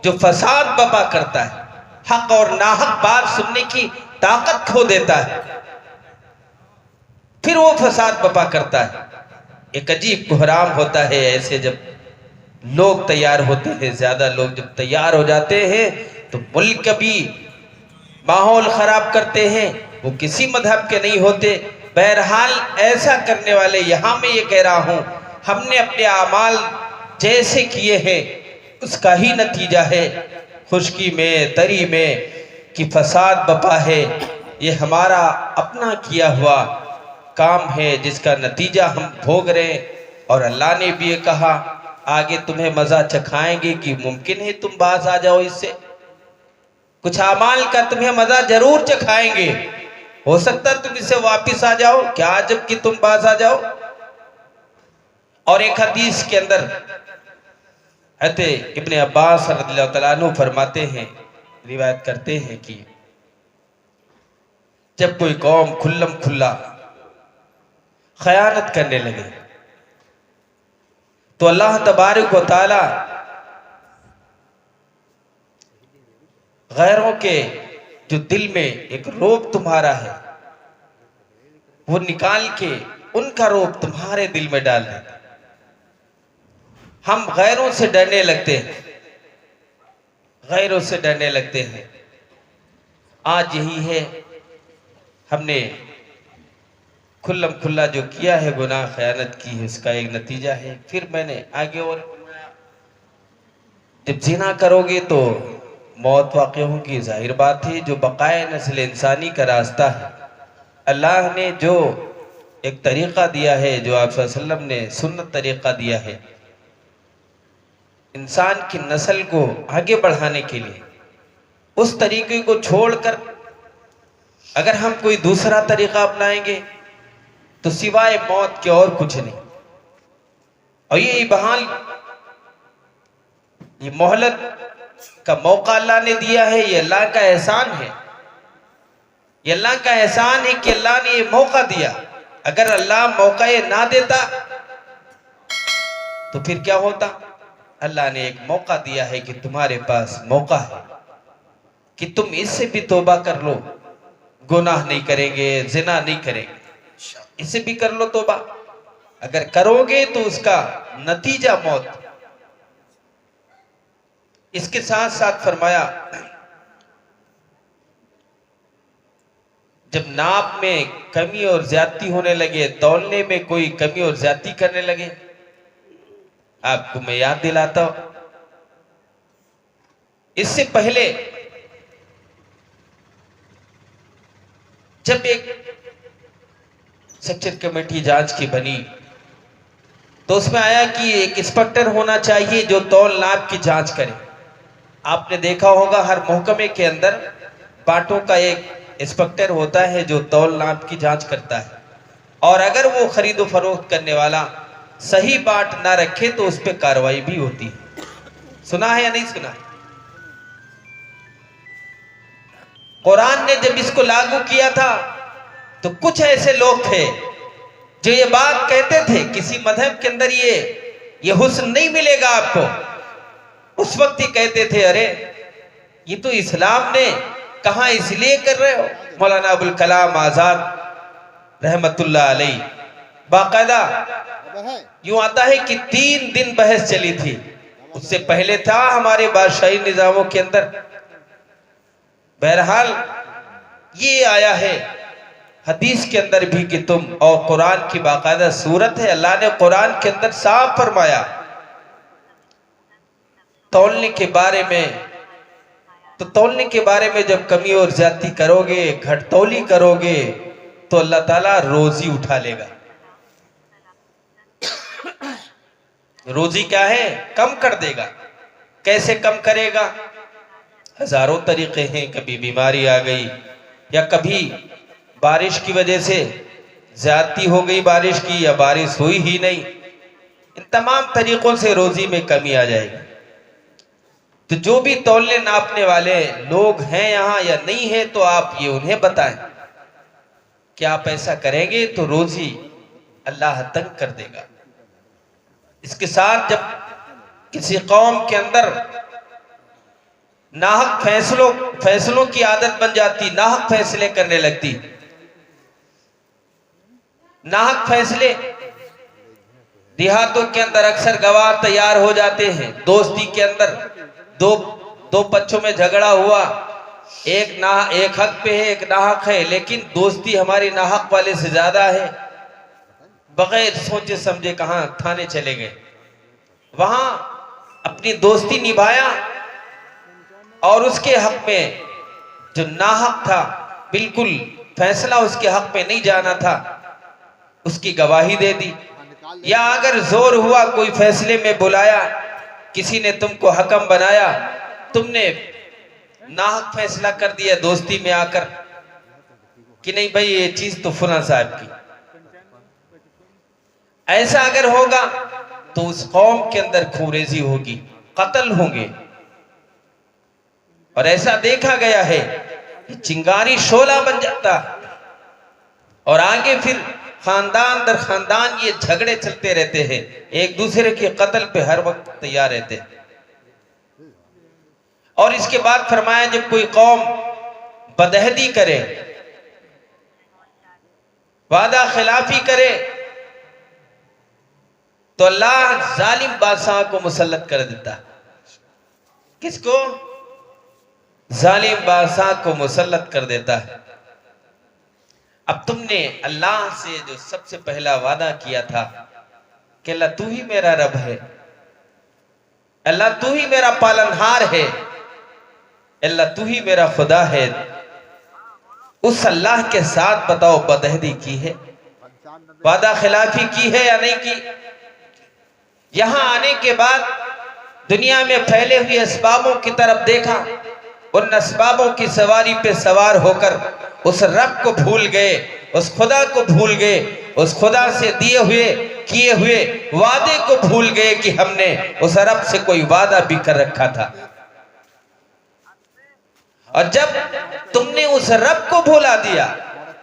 जो फसाद बपा करता है, हक और नाहक बात सुनने की ताकत खो देता है, फिर वो फसाद बपा करता है। एक अजीब कोहराम होता है ऐसे, जब लोग तैयार होते हैं, ज्यादा लोग जब तैयार हो जाते हैं तो मुल्क भी माहौल खराब करते हैं, वो किसी मजहब के नहीं होते। बहरहाल ऐसा करने वाले, यहाँ मैं ये कह रहा हूँ, हमने अपने आमाल जैसे किए हैं उसका ही नतीजा है खुशकी में, तरी में कि फसाद बपा है। ये हमारा अपना किया हुआ काम है जिसका नतीजा हम भोग रहे हैं। और अल्लाह ने भी ये कहा, आगे तुम्हें मजा चखाएंगे कि मुमकिन है तुम बाज आ जाओ इससे, कुछ अमाल का तुम्हें मजा जरूर चखाएंगे, हो सकता तुम इससे वापिस आ जाओ, क्या जब कि तुम बाज आ जाओ। और एक हदीस के अंदर हज़रत इब्ने अब्बास रज़ियल्लाहु तआला अन्हु फरमाते हैं, रिवायत करते हैं कि जब कोई कौम खुल्लम खुल्ला खयानत करने लगे तो अल्लाह तबारक व तआला गैरों के जो दिल में एक रोब तुम्हारा है वो निकाल के उनका रोब तुम्हारे दिल में डाल देता। हम गैरों से डरने लगते हैं, गैरों से डरने लगते हैं। आज यही है, हमने खुल्लम खुल्ला जो किया है, गुनाह खयानत की है, इसका एक नतीजा है। फिर मैंने आगे और जब जिना करोगे तो मौत वाक़ होगी, जाहिर बात है, जो बकाए नस्ल इंसानी का रास्ता है। अल्लाह ने जो एक तरीक़ा दिया है, जो आप सल्लल्लाहु अलैहि वसल्लम ने सुन्नत तरीक़ा दिया है इंसान की नस्ल को आगे बढ़ाने के लिए, उस तरीके को छोड़कर अगर हम कोई दूसरा तरीक़ा अपनाएंगे तो सिवाय मौत के और कुछ नहीं। और ये बहाल, ये मोहलत का मौका अल्लाह ने दिया है, ये अल्लाह का एहसान है। ये अल्लाह का एहसान है कि अल्लाह ने ये मौका दिया। अगर अल्लाह मौका ये ना देता तो फिर क्या होता? अल्लाह ने एक मौका दिया है कि तुम्हारे पास मौका है कि तुम इससे भी तौबा कर लो, गुनाह नहीं करेंगे, जिना नहीं करेंगे, इससे भी कर लो तौबा। अगर करोगे तो उसका नतीजा मौत। इसके साथ साथ फरमाया, जब नाप में कमी और ज्यादती होने लगे, तौलने में कोई कमी और ज्यादती करने लगे, आपको मैं याद दिलाता हूं, इससे पहले जब एक सेक्शन कमेटी जांच की बनी तो उसमें आया कि एक इंस्पेक्टर होना चाहिए जो तौल नाप की जांच करे। आपने देखा होगा हर महकमे के अंदर बाटों का एक इंस्पेक्टर होता है जो तौल नाप की जांच करता है, और अगर वो खरीदो फरोख्त करने वाला सही बाट ना रखे तो उस पर कार्रवाई भी होती है। सुना है या नहीं सुना? कुरान ने जब इसको लागू किया था तो कुछ ऐसे लोग थे जो ये बात कहते थे किसी मजहब के अंदर ये हुस्न नहीं मिलेगा आपको। उस वक्त ही कहते थे अरे ये तो इस्लाम ने कहा इसलिए कर रहे हो। मौलाना अबुल कलाम आजाद रहमतुल्लाह अलैह बाकायदा यूं आता है कि 3 दिन बहस चली थी। उससे पहले था हमारे बादशाही निजामों के अंदर। बहरहाल ये आया है हदीस के अंदर भी कि तुम, और कुरान की बाकायदा सूरत है, अल्लाह ने कुरान के अंदर साफ फरमाया तौलने के बारे में। तो तौलने के बारे में जब कमी और ज्यादती करोगे, घटतौली करोगे तो अल्लाह ताला रोजी उठा लेगा। रोजी क्या है? कम कर देगा। कैसे कम करेगा? हजारों तरीके हैं। कभी बीमारी आ गई, या कभी बारिश की वजह से ज्यादती हो गई बारिश की, या बारिश हुई ही नहीं, इन तमाम तरीकों से रोजी में कमी आ जाएगी। तो जो भी तौलने नापने वाले लोग हैं यहाँ या नहीं है, तो आप ये उन्हें बताएं कि आप ऐसा करेंगे तो रोजी अल्लाह तंग कर देगा। इसके साथ जब किसी कौम के अंदर नाहक फैसलों की आदत बन जाती, नाहक फैसले करने लगती, नाहक फैसले, देहातों के अंदर अक्सर गवाह तैयार हो जाते हैं। दोस्ती के अंदर दो पक्षों में झगड़ा हुआ, एक हक पे है, एक नाहक है, लेकिन दोस्ती हमारी नाहक वाले से ज्यादा है। बगैर सोचे समझे कहां थाने चले गए, वहां अपनी दोस्ती निभाया, और उसके हक में जो नाहक था, बिल्कुल फैसला उसके हक में नहीं जाना था, उसकी गवाही दे दी। या अगर जोर हुआ, कोई फैसले में बुलाया, किसी ने तुमको हकम बनाया, तुमने नाहक फैसला कर दिया दोस्ती में आकर कि नहीं भाई ये चीज तो फुला साहब की, ऐसा अगर होगा तो उस कौम के अंदर खूरेजी होगी, कत्ल होंगे। और ऐसा देखा गया है कि चिंगारी शोला बन जाता, और आगे फिर खानदान दर खानदान ये झगड़े चलते रहते हैं, एक दूसरे के कत्ल पे हर वक्त तैयार रहते हैं। और इसके बाद फरमाया जब कोई कौम बदहदी करे, वादा खिलाफी करे, तो अल्लाह जालिम बादशाह को मुसल्लत कर देता। किसको? जालिम बादशाह को मुसल्लत कर देता है। अब तुमने अल्लाह से जो सबसे पहला वादा किया था कि अल्लाह तू ही मेरा रब है, अल्लाह तू ही मेरा पालनहार है, अल्लाह तू ही मेरा खुदा है, उस अल्लाह के साथ बताओ बदहदी की है, वादा खिलाफी की है या नहीं की? यहां आने के बाद दुनिया में फैले हुए असबाबों की तरफ देखा, उन असबाबों की सवारी पे सवार होकर उस रब को भूल गए, उस खुदा को भूल गए, उस खुदा से दिए हुए किए हुए वादे को भूल गए कि हमने उस रब से कोई वादा भी कर रखा था। और जब तुमने उस रब को भुला दिया,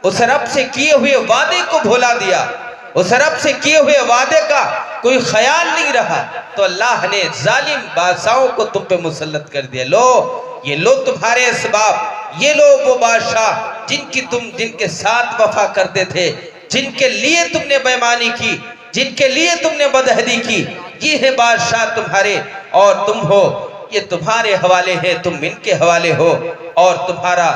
उस रब से किए हुए वादे को भुला दिया, उस रब से किए हुए वादे का कोई ख्याल नहीं रहा, तो अल्लाह ने जालिम बादशाहों को तुम पे मुसल्लत कर दिया। ये लो तुम्हारे असबाब, ये लो वो बादशाह जिनके साथ वफा करते थे, जिनके लिए तुमने बेईमानी की, जिनके लिए तुमने बदहदी की, ये है बादशाह तुम्हारे, और तुम हो, ये तुम्हारे हवाले है, तुम इनके हवाले हो, और तुम्हारा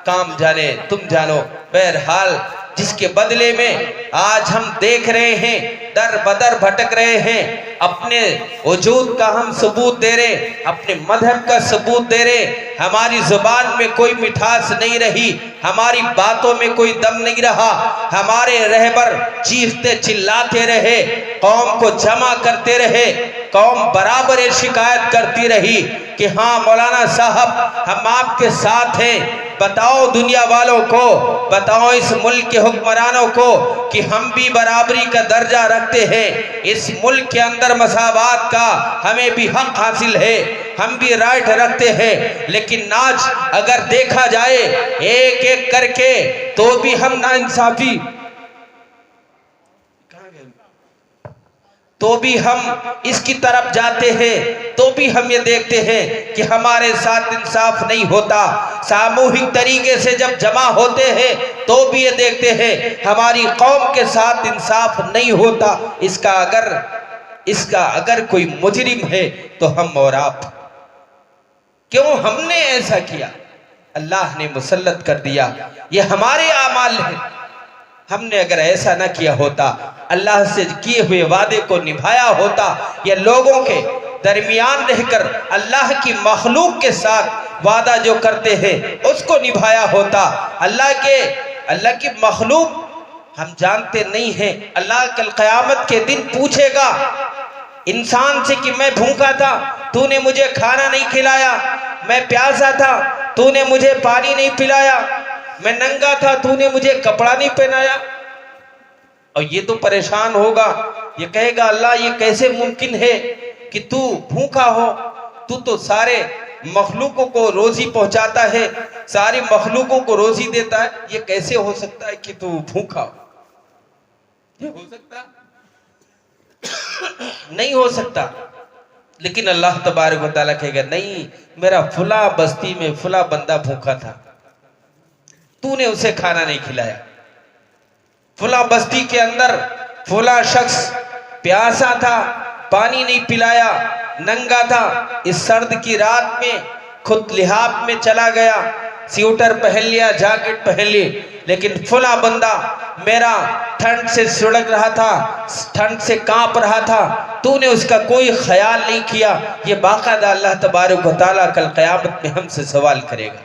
काम जाने तुम जानो। बहरहाल जिसके बदले में आज हम देख रहे हैं, दर बदर भटक रहे हैं, अपने वजूद का हम सबूत दे रहे, अपने मजहब का सबूत दे रहे, हमारी जुबान में कोई मिठास नहीं रही, हमारी बातों में कोई दम नहीं रहा, हमारे रहबर चीखते चिल्लाते रहे, कौम को जमा करते रहे, कौम बराबर शिकायत करती रही कि हाँ मौलाना साहब हम आपके साथ हैं। बताओ दुनिया वालों को, बताओ इस मुल्क के हुक्मरानों को कि हम भी बराबरी का दर्जा रखते हैं, इस मुल्क के अंदर मसावात का हमें भी हक हासिल है, हम भी राइट रखते हैं। लेकिन आज अगर देखा जाए एक एक करके तो भी हम नाइंसाफी, तो भी हम इसकी तरफ जाते हैं, तो भी हम ये देखते हैं कि हमारे साथ इंसाफ नहीं होता। सामूहिक तरीके से जब जमा होते हैं तो भी ये देखते हैं हमारी कौम के साथ इंसाफ नहीं होता। इसका अगर कोई मुजरिम है तो हम और आप। क्यों हमने ऐसा किया? अल्लाह ने मुसल्लत कर दिया, ये हमारे आमाल है। हमने अगर ऐसा न किया होता, अल्लाह से किए हुए वादे को निभाया होता, या लोगों के दरमियान रहकर अल्लाह की मखलूक के साथ वादा जो करते हैं उसको निभाया होता। अल्लाह की मखलूक हम जानते नहीं हैं। अल्लाह कल क़यामत के दिन पूछेगा इंसान से कि मैं भूखा था, तूने मुझे खाना नहीं खिलाया, मैं प्यासा था, तूने मुझे पानी नहीं पिलाया, मैं नंगा था, तूने मुझे कपड़ा नहीं पहनाया। और ये तो परेशान होगा, ये कहेगा अल्लाह ये कैसे मुमकिन है कि तू भूखा हो, तू तो सारे मखलूकों को रोजी पहुंचाता है, सारी मखलूकों को रोजी देता है, ये कैसे हो सकता है कि तू भूखा हो? ये हो सकता नहीं हो सकता। लेकिन अल्लाह तबारक व तआला कहेगा नहीं, मेरा फुला बस्ती में फुला बंदा भूखा था, तूने उसे खाना नहीं खिलाया। फुला बस्ती के अंदर फुला शख्स प्यासा था, पानी नहीं पिलाया, नंगा था, इस सर्द की रात में खुद लिहाफ में चला गया, स्वेटर पहन लिया, जैकेट पहन ली, लेकिन फुला बंदा मेरा ठंड से सुड़क रहा था, ठंड से कांप रहा था, तूने उसका कोई ख्याल नहीं किया। ये बाकायदा अल्लाह तबारक व तआला कल क़यामत में हमसे सवाल करेगा।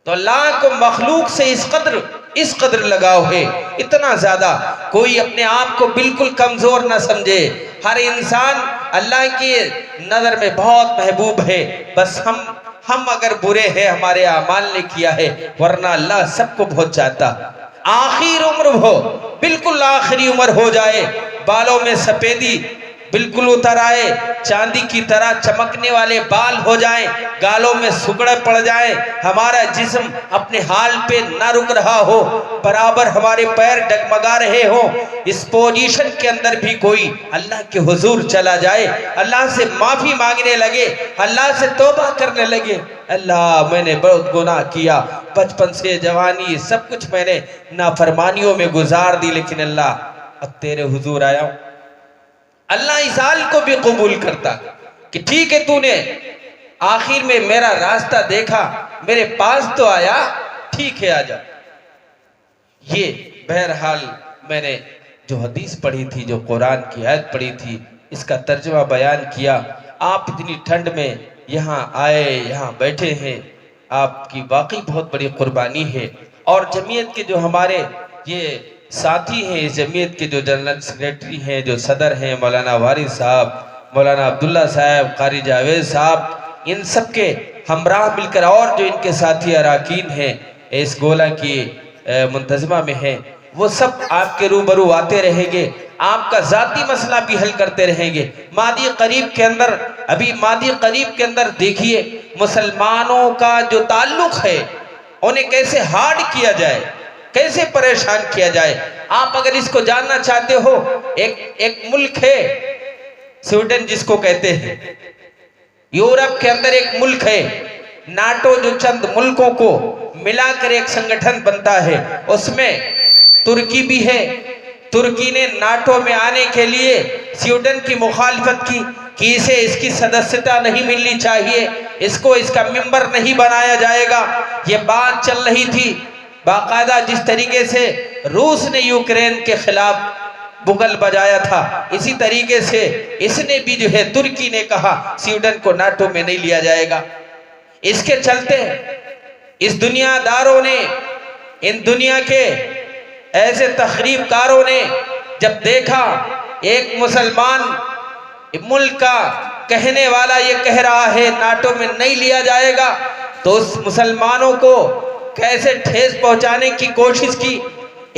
तो अल्लाह को मखलूक से इस कदर लगाव है, इतना ज्यादा कोई अपने आप को बिल्कुल कमजोर ना समझे। हर इंसान अल्लाह की नजर में बहुत महबूब है। बस हम अगर बुरे हैं, हमारे अमाल ने किया है, वरना अल्लाह सबको बहुत चाहता। आखिर उम्र हो, बिल्कुल आखिरी उम्र हो जाए, बालों में सफेदी बिल्कुल उतर आए, चांदी की तरह चमकने वाले बाल हो जाएं, गालों में सुगड़ पड़ जाएं, हमारा जिस्म अपने हाल पे ना रुक रहा हो, बराबर हमारे पैर डगमगा रहे हो, इस पोजीशन के अंदर भी कोई अल्लाह के हुजूर चला जाए, अल्लाह से माफी मांगने लगे, अल्लाह से तौबा करने लगे, अल्लाह मैंने बहुत गुनाह किया, बचपन से जवानी सब कुछ मैंने नाफरमानियों में गुजार दी, लेकिन अल्लाह अब तेरे हुजूर आया हूं। अल्लाह इस हाल को भी कबूल करता कि ठीक है, तूने आखिर में मेरा रास्ता देखा, मेरे पास तो आया, ठीक है आजा। ये बहरहाल मैंने जो हदीस पढ़ी थी, जो कुरान की आयत पढ़ी थी, इसका तर्जुमा बयान किया। आप इतनी ठंड में यहाँ आए, यहाँ बैठे हैं, आपकी वाकई बहुत बड़ी कुर्बानी है। और जमीयत के जो हमारे ये साथी हैं, इस जमीयत के जो जनरल सेक्रेटरी हैं, जो सदर हैं, मौलाना वारिस साहब, मौलाना अब्दुल्ला साहब, कारी जावेद साहब, इन सब के हमराह मिलकर और जो इनके साथी अराकीन हैं इस गोला की मुंतजमा में हैं, वो सब आपके रूबरू आते रहेंगे, आपका जाती मसला भी हल करते रहेंगे। मादी करीब के अंदर देखिए मुसलमानों का जो ताल्लुक है उन्हें कैसे हार्ड किया जाए, कैसे परेशान किया जाए। आप अगर इसको जानना चाहते हो, एक मुल्क है स्वीडन जिसको कहते हैं, यूरोप के अंदर एक मुल्क है, नाटो जो चंद मुल्कों को मिलाकर एक संगठन बनता है, उसमें तुर्की भी है। तुर्की ने नाटो में आने के लिए स्वीडन की मुखालिफत की कि इसे इसकी सदस्यता नहीं मिलनी चाहिए, इसको इसका मेंबर नहीं बनाया जाएगा। ये बात चल रही थी, बाकायदा जिस तरीके से रूस ने यूक्रेन के खिलाफ बुगल बजाया था, इसी तरीके से इसने भी जो है तुर्की ने कहा स्वीडन को नाटो में नहीं लिया जाएगा। इसके चलते इस दुनियादारों ने, इन दुनिया के ऐसे तखरीबकारों ने जब देखा एक मुसलमान मुल्क का कहने वाला ये कह रहा है नाटो में नहीं लिया जाएगा, तो उस मुसलमानों को कैसे ठेस पहुंचाने की कोशिश की।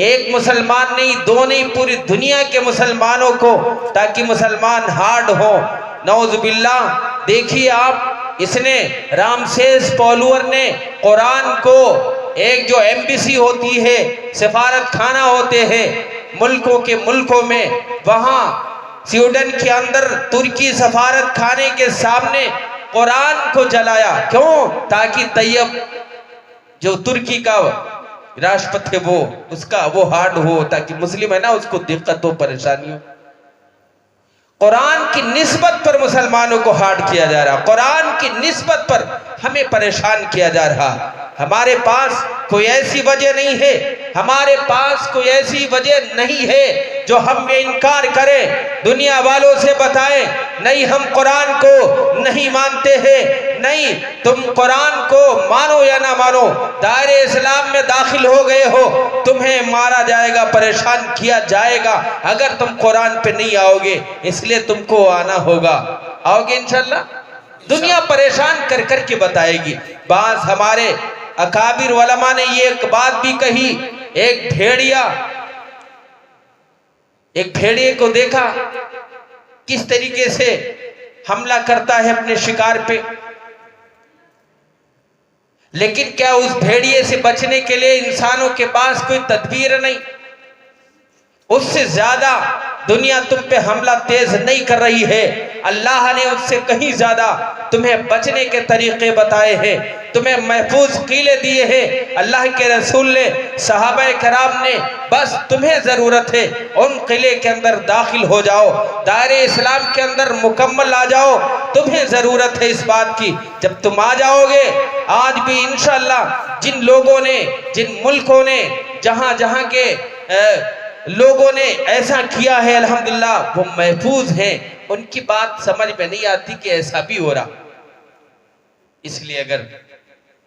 एक मुसलमान नहीं, दो नहीं, पूरी दुनिया के मुसलमानों को, ताकि मुसलमान हार्ड हो। नौजुबिल्लाह। देखिए आप, इसने रामसेस पॉलुअर ने कुरान को, एक जो एम्बेसी होती है, सफारत खाना होते हैं मुल्कों के मुल्कों में, वहां स्वीडन के अंदर तुर्की सफारत खाने के सामने कुरान को जलाया। क्यों? ताकि तैयब जो तुर्की का राष्ट्रपति है उसका वो हार्ड हो, ताकि मुस्लिम है ना उसको दिक्कत हो, परेशानी हो। कुरान की निस्बत पर मुसलमानों को हार्ड किया जा रहा, कुरान की निस्बत पर हमें परेशान किया जा रहा। हमारे पास कोई ऐसी वजह नहीं है, हमारे पास कोई ऐसी वजह नहीं है जो हम ये इनकार करें, दुनिया वालों से बताएं नहीं हम कुरान को नहीं मानते हैं। नहीं, तुम कुरान को मानो या ना मानो, दायरे इस्लाम में दाखिल हो गए हो, तुम्हें मारा जाएगा, परेशान किया जाएगा अगर तुम कुरान पे नहीं आओगे, इसलिए तुमको आना होगा। आओगे इंशाल्लाह। दुनिया परेशान कर कर के बताएगी। बाज हमारे अकाबिर उलमा ने ये एक बात भी कही, एक भेड़िए को देखा किस तरीके से हमला करता है अपने शिकार पे, लेकिन क्या उस भेड़िए से बचने के लिए इंसानों के पास कोई तदबीर नहीं? उससे ज्यादा दुनिया तुम पे हमला तेज नहीं कर रही है। अल्लाह ने उससे कहीं ज्यादा तुम्हें बचने के तरीके बताए हैं, तुम्हें महफूज कीले दिए हैं। अल्लाह के रसूल ने, सहाबा कराम ने, बस तुम्हें जरूरत है उन किले के अंदर दाखिल हो जाओ, दायरे इस्लाम के अंदर मुकम्मल आ जाओ। तुम्हें जरूरत है इस बात की। जब तुम आ जाओगे, आज भी इंशाअल्लाह जिन लोगों ने, जिन मुल्कों ने, जहां जहां के लोगों ने ऐसा किया है अल्हम्दुलिल्लाह वो महफूज हैं, उनकी बात समझ में नहीं आती कि ऐसा भी हो रहा। इसलिए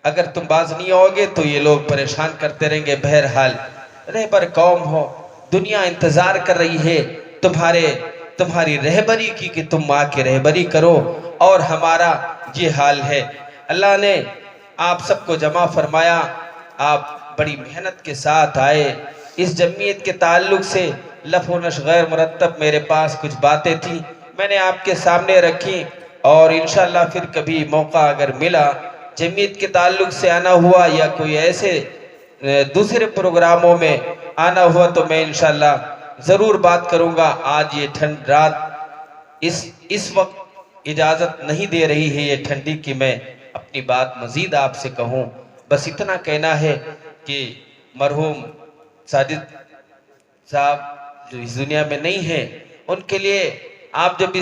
अगर तुम बाज नहीं आओगे तो ये लोग परेशान करते रहेंगे। बहरहाल रहबर कौम हो, दुनिया इंतजार कर रही है तुम्हारी रहबरी की कि तुम आके रहबरी करो, और हमारा ये हाल है। अल्लाह ने आप सबको जमा फरमाया, आप बड़ी मेहनत के साथ आए। इस जमीयत के ताल्लुक से लफ़ नश गैर मुरत्तब मेरे पास कुछ बातें थी, मैंने आपके सामने रखी, और इंशाअल्लाह फिर कभी मौका अगर मिला, जमीयत के ताल्लुक से आना हुआ या कोई ऐसे दूसरे प्रोग्रामों में आना हुआ, तो मैं इंशाअल्लाह ज़रूर बात करूँगा। आज ये ठंड रात इस वक्त इजाज़त नहीं दे रही है ये ठंडी कि मैं अपनी बात मज़ीद आपसे कहूँ। बस इतना कहना है कि मरहूम साजिद साहब जो इस दुनिया में नहीं है, उनके लिए आप जब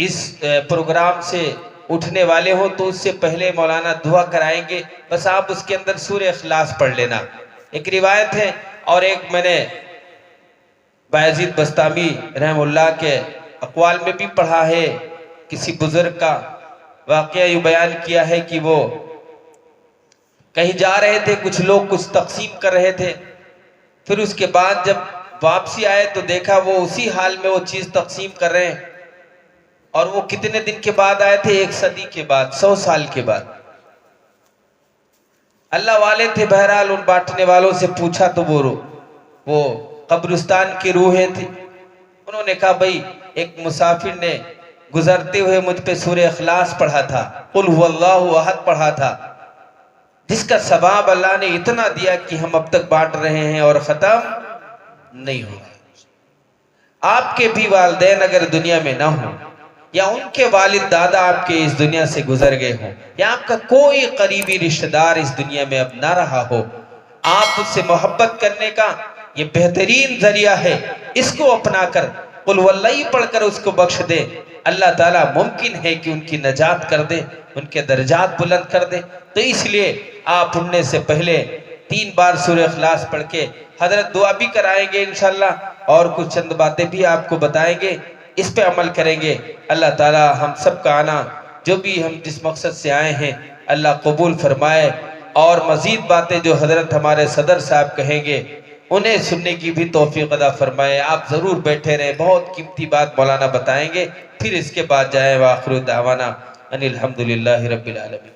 इस प्रोग्राम से उठने वाले हो तो उससे पहले मौलाना दुआ कराएंगे। बस आप उसके अंदर सूरह इखलास पढ़ लेना। एक रिवायत है और एक मैंने बायजीद बस्तामी रहमुल्लाह के अक़वाल में भी पढ़ा है, किसी बुजुर्ग का वाक़या यूँ बयान किया है कि वो कहीं जा रहे थे, कुछ लोग कुछ तकसीम कर रहे थे, फिर उसके बाद जब वापसी आए तो देखा वो उसी हाल में वो चीज़ तकसीम कर रहे हैं। और वो कितने दिन के बाद आए थे? 1 सदी के बाद, 100 साल के बाद। अल्लाह वाले थे। बहरहाल उन बांटने वालों से पूछा तो वो कब्रिस्तान की रूहें थी। उन्होंने कहा भाई एक मुसाफिर ने गुजरते हुए मुझ पे सूरह इखलास पढ़ा था, कुल हुवल्लाहु अहद पढ़ा था, जिसका सवाब अल्लाह ने इतना दिया कि हम अब तक बांट रहे हैं और ख़त्म नहीं होगा। आपके भी वालिदैन अगर दुनिया में ना हो, या उनके वालिद दादा आपके इस दुनिया से गुजर गए हों, या आपका कोई करीबी रिश्तेदार इस दुनिया में अब ना रहा हो, आप उससे मोहब्बत करने का ये बेहतरीन जरिया है। इसको अपनाकर कुल वल्लाही पढ़कर उसको बख्श दे, अल्लाह ताला मुमकिन है कि उनकी नजात कर दे, उनके दर्जात बुलंद कर दे। तो इसलिए आप उड़ने से पहले 3 बार सूरह इखलास पढ़ के हजरत दुआ भी कराएंगे इंशाल्लाह, और कुछ चंद बातें भी आपको बताएंगे, इस पे अमल करेंगे। अल्लाह ताला हम सब का आना, जो भी हम जिस मकसद से आए हैं, अल्लाह कबूल फरमाए, और मज़ीद बातें जो हजरत हमारे सदर साहब कहेंगे उन्हें सुनने की भी तौफीक अदा फरमाए। आप ज़रूर बैठे रहें, बहुत कीमती बात मौलाना बताएंगे, फिर इसके बाद जाए। व आखिर दावाना अनिल हम्दुलिल्लाहि रब्बिल आलमीन।